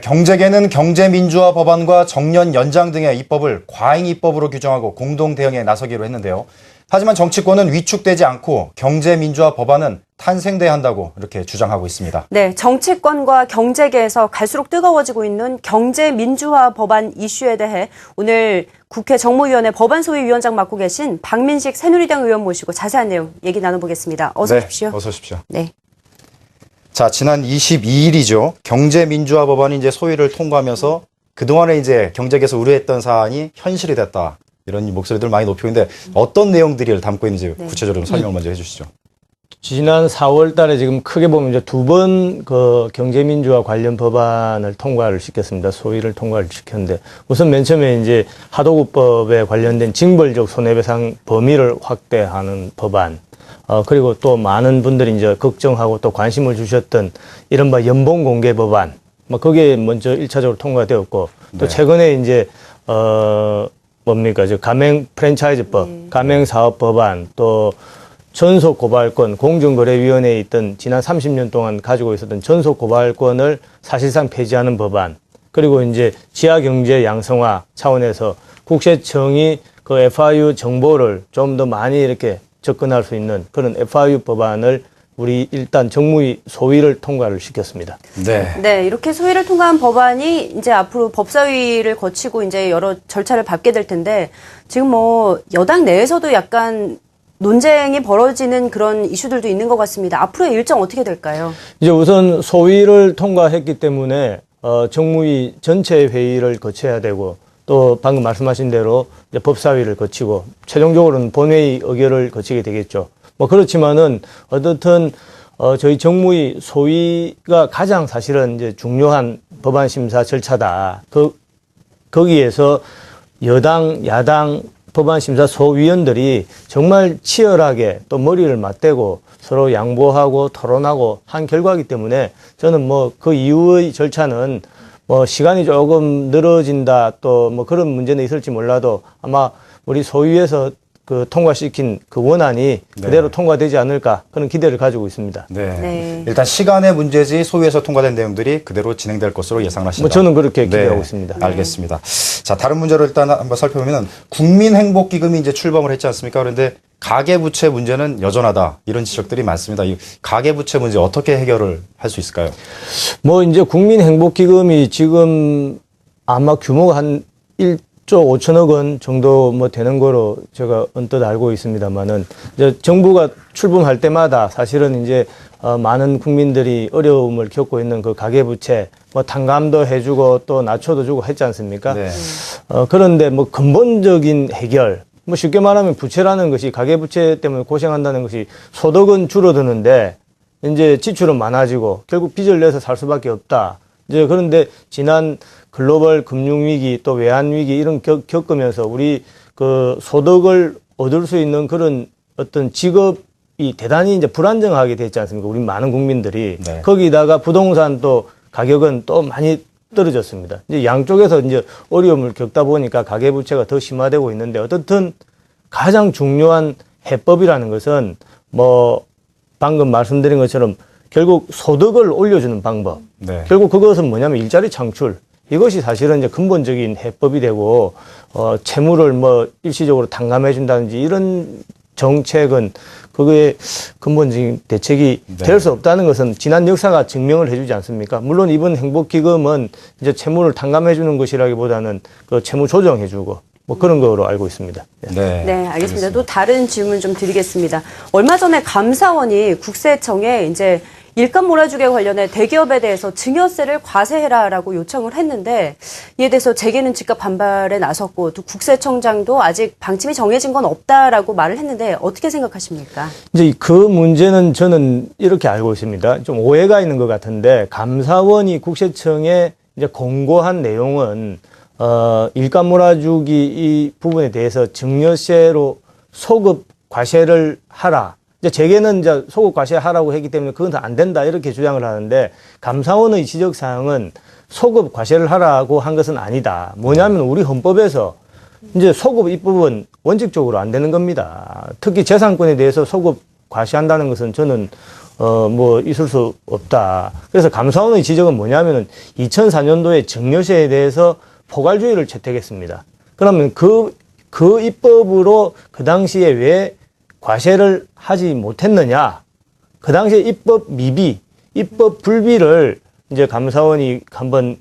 경제계는 경제민주화 법안과 정년 연장 등의 입법을 과잉 입법으로 규정하고 공동 대응에 나서기로 했는데요. 하지만 정치권은 위축되지 않고 경제민주화 법안은 탄생돼야 한다고 이렇게 주장하고 있습니다. 네, 정치권과 경제계에서 갈수록 뜨거워지고 있는 경제민주화 법안 이슈에 대해 오늘 국회 정무위원회 법안소위위원장 맡고 계신 박민식 새누리당 의원 모시고 자세한 내용 얘기 나눠보겠습니다. 어서 오십시오. 어서 오십시오. 네. 자, 지난 22일이죠. 경제민주화 법안이 이제 소위를 통과하면서 그동안에 이제 경제계에서 우려했던 사안이 현실이 됐다. 이런 목소리들 많이 높이고 있는데 어떤 내용들이 담고 있는지 구체적으로 설명을 먼저 해주시죠. 지난 4월 달에 지금 크게 보면 이제 두 번 그 경제민주화 관련 법안을 통과를 시켰습니다. 소위를 통과를 시켰는데 우선 맨 처음에 이제 하도급법에 관련된 징벌적 손해배상 범위를 확대하는 법안. 그리고 또 많은 분들이 이제 걱정하고 또 관심을 주셨던 이른바 연봉 공개 법안. 그게 먼저 1차적으로 통과되었고 또 최근에 이제 가맹 프랜차이즈법, 가맹 사업 법안, 또 전속 고발권, 공정거래위원회에 있던 지난 30년 동안 가지고 있었던 전속 고발권을 사실상 폐지하는 법안, 그리고 이제 지하경제 양성화 차원에서 국세청이 그 FIU 정보를 좀 더 많이 이렇게 접근할 수 있는 그런 FIU 법안을 우리 일단 정무위 소위를 통과를 시켰습니다. 네, 이렇게 소위를 통과한 법안이 이제 앞으로 법사위를 거치고 이제 여러 절차를 밟게 될 텐데 지금 뭐 여당 내에서도 약간 논쟁이 벌어지는 그런 이슈들도 있는 것 같습니다. 앞으로의 일정 어떻게 될까요? 이제 우선 소위를 통과했기 때문에 정무위 전체 회의를 거쳐야 되고 또 방금 말씀하신 대로 이제 법사위를 거치고 최종적으로는 본회의 의결을 거치게 되겠죠. 그렇지만은 어떻든 저희 정무위 소위가 가장 사실은 이제 중요한 법안 심사 절차다. 거기에서 여당, 야당 법안 심사 소위원들이 정말 치열하게 또 머리를 맞대고 서로 양보하고 토론하고 한 결과이기 때문에 저는 그 이후의 절차는 시간이 조금 늘어진다 또 그런 문제는 있을지 몰라도 아마 우리 소위에서 통과시킨 그 원안이 그대로 통과되지 않을까 그런 기대를 가지고 있습니다. 일단 시간의 문제지 소위에서 통과된 내용들이 그대로 진행될 것으로 예상을 하신다. 저는 그렇게 기대하고 있습니다. 알겠습니다. 자, 다른 문제를 일단 한번 살펴보면 국민행복기금이 이제 출범을 했지 않습니까? 그런데 가계부채 문제는 여전하다. 이런 지적들이 많습니다. 이 가계부채 문제 어떻게 해결을 할 수 있을까요? 이제 국민행복기금이 지금 아마 규모가 한 1조 5천억 원 정도 되는 거로 제가 언뜻 알고 있습니다만은 이제 정부가 출범할 때마다 사실은 이제 많은 국민들이 어려움을 겪고 있는 그 가계부채 탕감도 해주고 또 낮춰도 주고 했지 않습니까? 그런데 근본적인 해결 쉽게 말하면 부채라는 것이 가계부채 때문에 고생한다는 것이 소득은 줄어드는데 이제 지출은 많아지고 결국 빚을 내서 살 수밖에 없다. 이제 그런데 지난 글로벌 금융위기 또 외환위기 이런 겪으면서 우리 그 소득을 얻을 수 있는 그런 어떤 직업이 대단히 이제 불안정하게 됐지 않습니까? 우리 많은 국민들이. 거기다가 부동산 또 가격은 또 많이 떨어졌습니다. 이제 양쪽에서 이제 어려움을 겪다 보니까 가계부채가 더 심화되고 있는데 어떻든 가장 중요한 해법이라는 것은 방금 말씀드린 것처럼 결국 소득을 올려주는 방법. 결국 그것은 뭐냐면 일자리 창출. 이것이 사실은 이제 근본적인 해법이 되고, 채무를 일시적으로 탕감해준다든지 이런 정책은 그거의 근본적인 대책이 될 수 없다는 것은 지난 역사가 증명을 해주지 않습니까? 물론 이번 행복기금은 이제 채무를 탕감해주는 것이라기보다는 그 채무 조정해주고 그런 거로 알고 있습니다. 네, 알겠습니다. 또 다른 질문 좀 드리겠습니다. 얼마 전에 감사원이 국세청에 이제 일감 몰아주기 관련해 대기업에 대해서 증여세를 과세해라라고 요청을 했는데 이에 대해서 재계는 즉각 반발에 나섰고 또 국세청장도 아직 방침이 정해진 건 없다라고 말을 했는데 어떻게 생각하십니까? 이제 그 문제는 저는 이렇게 알고 있습니다. 좀 오해가 있는 것 같은데 감사원이 국세청에 이제 공고한 내용은 일감 몰아주기 이 부분에 대해서 증여세로 소급 과세를 하라. 이제 재계는 이제 소급 과세하라고 했기 때문에 그건 다 안 된다 이렇게 주장을 하는데 감사원의 지적 사항은 소급 과세를 하라고 한 것은 아니다. 뭐냐면 우리 헌법에서 이제 소급 입법은 원칙적으로 안 되는 겁니다. 특히 재산권에 대해서 소급 과시한다는 것은 저는 뭐 있을 수 없다. 그래서 감사원의 지적은 뭐냐면은 2004년도에 증여세에 대해서 포괄주의를 채택했습니다. 그러면 그 입법으로 그 당시에 왜 과세를 하지 못했느냐? 그 당시에 입법 미비, 입법 불비를 이제 감사원이 한번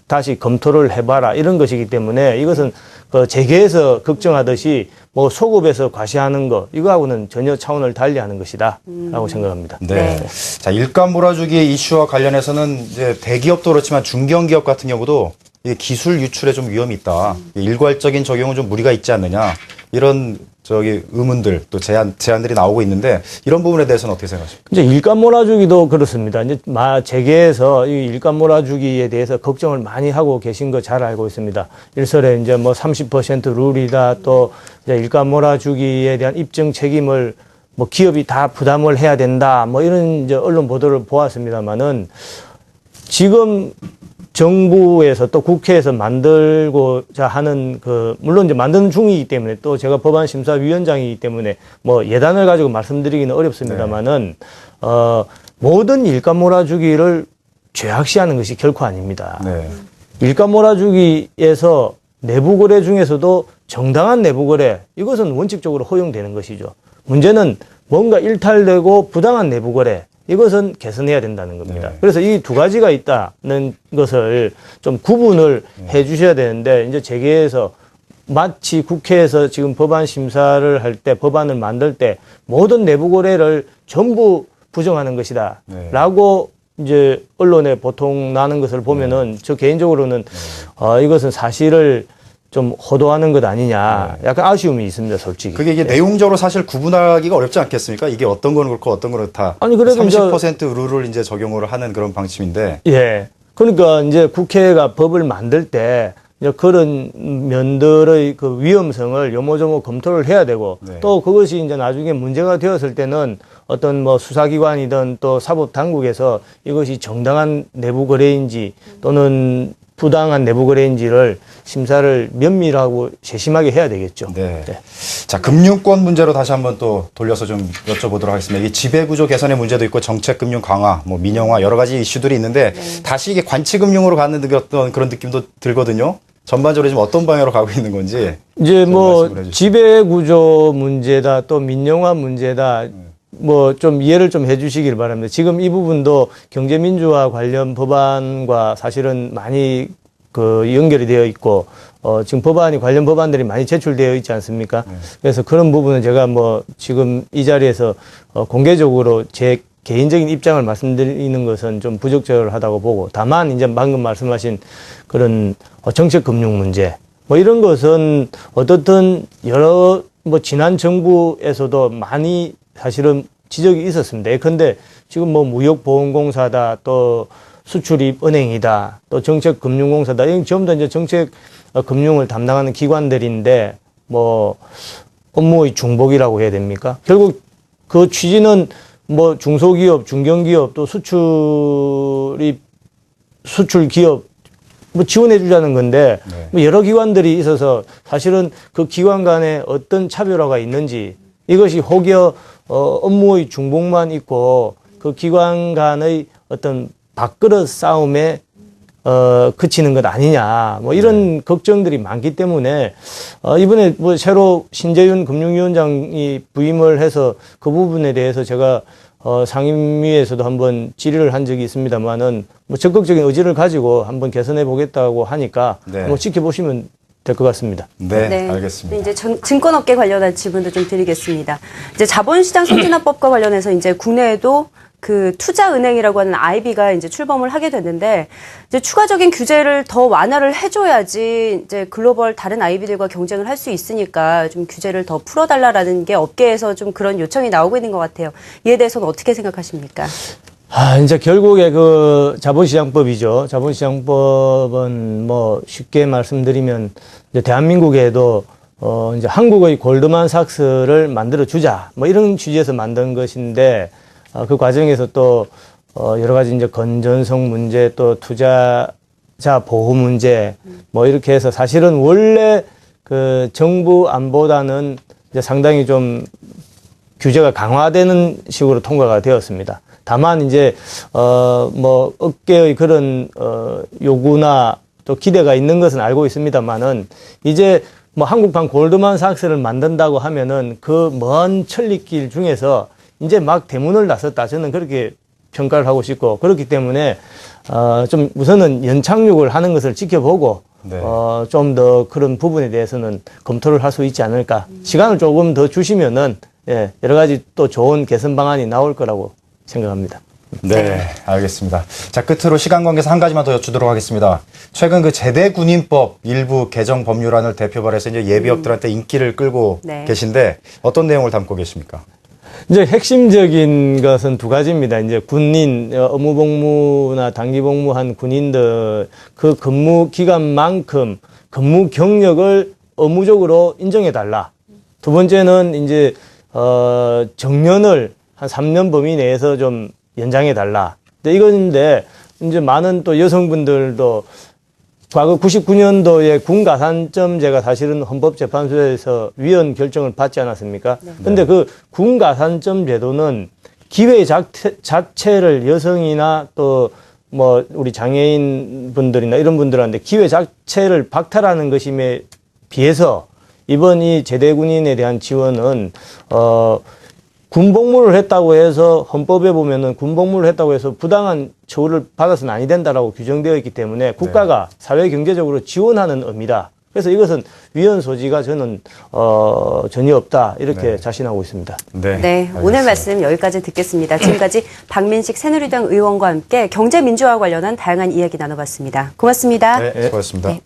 다시 검토를 해봐라 이런 것이기 때문에 이것은 그 재계에서 걱정하듯이 뭐 소급해서 과시하는 거 이거하고는 전혀 차원을 달리하는 것이다라고 생각합니다. 네. 자, 일감 몰아주기 이슈와 관련해서는 이제 대기업도 그렇지만 중견기업 같은 경우도 이게 기술 유출에 좀 위험이 있다. 일괄적인 적용은 좀 무리가 있지 않느냐. 이런 의문들 또 제안들이 나오고 있는데 이런 부분에 대해서는 어떻게 생각하십니까? 이제 일감 몰아주기도 그렇습니다. 이제 재계에서 이 일감 몰아주기에 대해서 걱정을 많이 하고 계신 거 잘 알고 있습니다. 일설에 이제 뭐 30% 룰이다 또 이제 일감 몰아주기에 대한 입증 책임을 뭐 기업이 다 부담을 해야 된다 뭐 이런 이제 언론 보도를 보았습니다만은 지금 정부에서 또 국회에서 만들고자 하는 물론 이제 만드는 중이기 때문에 또 제가 법안심사위원장이기 때문에 뭐 예단을 가지고 말씀드리기는 어렵습니다만은, 모든 일감 몰아주기를 죄악시하는 것이 결코 아닙니다. 네. 일감 몰아주기에서 내부 거래 중에서도 정당한 내부 거래, 이것은 원칙적으로 허용되는 것이죠. 문제는 뭔가 일탈되고 부당한 내부 거래, 이것은 개선해야 된다는 겁니다. 네. 그래서 이 두 가지가 있다는 것을 좀 구분을 해 주셔야 되는데, 이제 재계에서 마치 국회에서 지금 법안 심사를 할 때, 법안을 만들 때 모든 내부 거래를 전부 부정하는 것이다. 네. 라고 이제 언론에 보통 나는 것을 보면은 저 개인적으로는 이것은 사실을 좀 호도하는 것 아니냐. 약간 아쉬움이 있습니다, 솔직히. 그게 이게 내용적으로 사실 구분하기가 어렵지 않겠습니까? 이게 어떤 거는 그렇고 어떤 거는 다. 아니, 그래도 30% 룰을 이제 적용을 하는 그런 방침인데. 예. 그러니까 이제 국회가 법을 만들 때 이제 그런 면들의 그 위험성을 요모조모 검토를 해야 되고, 네. 또 그것이 이제 나중에 문제가 되었을 때는 어떤 뭐 수사기관이든 또 사법당국에서 이것이 정당한 내부 거래인지 또는 부당한 내부 거래인지를 심사를 면밀하고 세심하게 해야 되겠죠. 네. 자, 금융권 문제로 다시 한번 또 돌려서 좀 여쭤보도록 하겠습니다. 이 지배구조 개선의 문제도 있고 정책금융 강화, 뭐 민영화 여러 가지 이슈들이 있는데 다시 이게 관치금융으로 가는 어떤 그런 느낌도 들거든요. 전반적으로 지금 어떤 방향으로 가고 있는 건지. 이제 뭐 말씀을 해주시죠. 지배구조 문제다 또 민영화 문제다 뭐 좀 이해를 좀 해주시길 바랍니다. 지금 이 부분도 경제민주화 관련 법안과 사실은 많이 그 연결이 되어 있고 지금 관련 법안들이 많이 제출되어 있지 않습니까? 그래서 그런 부분은 제가 뭐 지금 이 자리에서 공개적으로 제 개인적인 입장을 말씀드리는 것은 좀 부적절하다고 보고, 다만 이제 방금 말씀하신 그런 정책 금융 문제 뭐 이런 것은 어떻든 여러 뭐 지난 정부에서도 많이 사실은 지적이 있었습니다. 예컨대 지금 뭐 무역보험공사다, 또 수출입은행이다, 또 정책금융공사다, 이런 전부 다 이제 정책 금융을 담당하는 기관들인데 뭐 업무의 중복이라고 해야 됩니까? 결국 그 취지는 뭐 중소기업, 중견기업, 또 수출기업 뭐 지원해주자는 건데, 뭐 여러 기관들이 있어서 사실은 그 기관 간에 어떤 차별화가 있는지, 이것이 혹여 업무의 중복만 있고 그 기관 간의 어떤 밥그릇 싸움에 그치는 것 아니냐, 뭐 이런 걱정들이 많기 때문에 이번에 뭐 새로 신재윤 금융위원장이 부임을 해서 그 부분에 대해서 제가 상임위에서도 한번 질의를 한 적이 있습니다만은 뭐 적극적인 의지를 가지고 한번 개선해 보겠다고 하니까 뭐 지켜보시면 될 것 같습니다. 네, 알겠습니다. 이제 증권업계 관련한 질문도 좀 드리겠습니다. 이제 자본시장 선진화법과 관련해서 이제 국내에도 그 투자은행이라고 하는 IB가 이제 출범을 하게 됐는데, 이제 추가적인 규제를 더 완화를 해줘야지 이제 글로벌 다른 IB들과 경쟁을 할 수 있으니까 좀 규제를 더 풀어달라라는 게 업계에서 좀 그런 요청이 나오고 있는 것 같아요. 이에 대해서는 어떻게 생각하십니까? 이제 결국에 그 자본시장법이죠. 자본시장법은 뭐 쉽게 말씀드리면 이제 대한민국에도 이제 한국의 골드만삭스를 만들어 주자, 뭐 이런 취지에서 만든 것인데, 그 과정에서 또 여러 가지 이제 건전성 문제, 또 투자자 보호 문제, 뭐 이렇게 해서 사실은 원래 그 정부 안보다는 이제 상당히 좀 규제가 강화되는 식으로 통과가 되었습니다. 다만 이제 뭐 업계의 그런 요구나 또 기대가 있는 것은 알고 있습니다만은 이제 뭐 한국판 골드만삭스를 만든다고 하면은 그 먼 천리길 중에서 이제 막 대문을 나섰다. 저는 그렇게 평가를 하고 싶고, 그렇기 때문에 좀 우선은 연착륙을 하는 것을 지켜보고 네. 좀 더 그런 부분에 대해서는 검토를 할 수 있지 않을까. 시간을 조금 더 주시면은 예, 여러 가지 또 좋은 개선 방안이 나올 거라고 생각합니다. 네, 알겠습니다. 자, 끝으로 시간 관계상 한 가지만 더 여쭈도록 하겠습니다. 최근 그 제대군인법 일부 개정 법률안을 대표 발의해서 이제 예비역들한테 인기를 끌고 네. 계신데 어떤 내용을 담고 계십니까? 이제 핵심적인 것은 두 가지입니다. 이제 군인, 의무복무나 단기복무한 군인들 그 근무 기간만큼 근무 경력을 의무적으로 인정해달라. 두 번째는 이제, 정년을 한 3년 범위 내에서 좀 연장해달라. 근데 이건데, 이제 많은 또 여성분들도 과거 99년도에 군가산점제가 사실은 헌법재판소에서 위헌 결정을 받지 않았습니까? 근데 그 군가산점 제도는 기회 자체를 여성이나 또 뭐 우리 장애인 분들이나 이런 분들한테 기회 자체를 박탈하는 것임에 비해서 이번 이 제대군인에 대한 지원은 군복무를 했다고 해서 헌법에 보면은 군복무를 했다고 해서 부당한 처우를 받아서는 아니 된다라고 규정되어 있기 때문에 국가가 사회 경제적으로 지원하는 의미다. 그래서 이것은 위헌 소지가 저는 전혀 없다 이렇게 자신하고 있습니다. 네, 네, 알겠습니다. 오늘 말씀 여기까지 듣겠습니다. 지금까지 박민식 새누리당 의원과 함께 경제민주화 관련한 다양한 이야기 나눠봤습니다. 고맙습니다. 네, 수고하셨습니다. 네.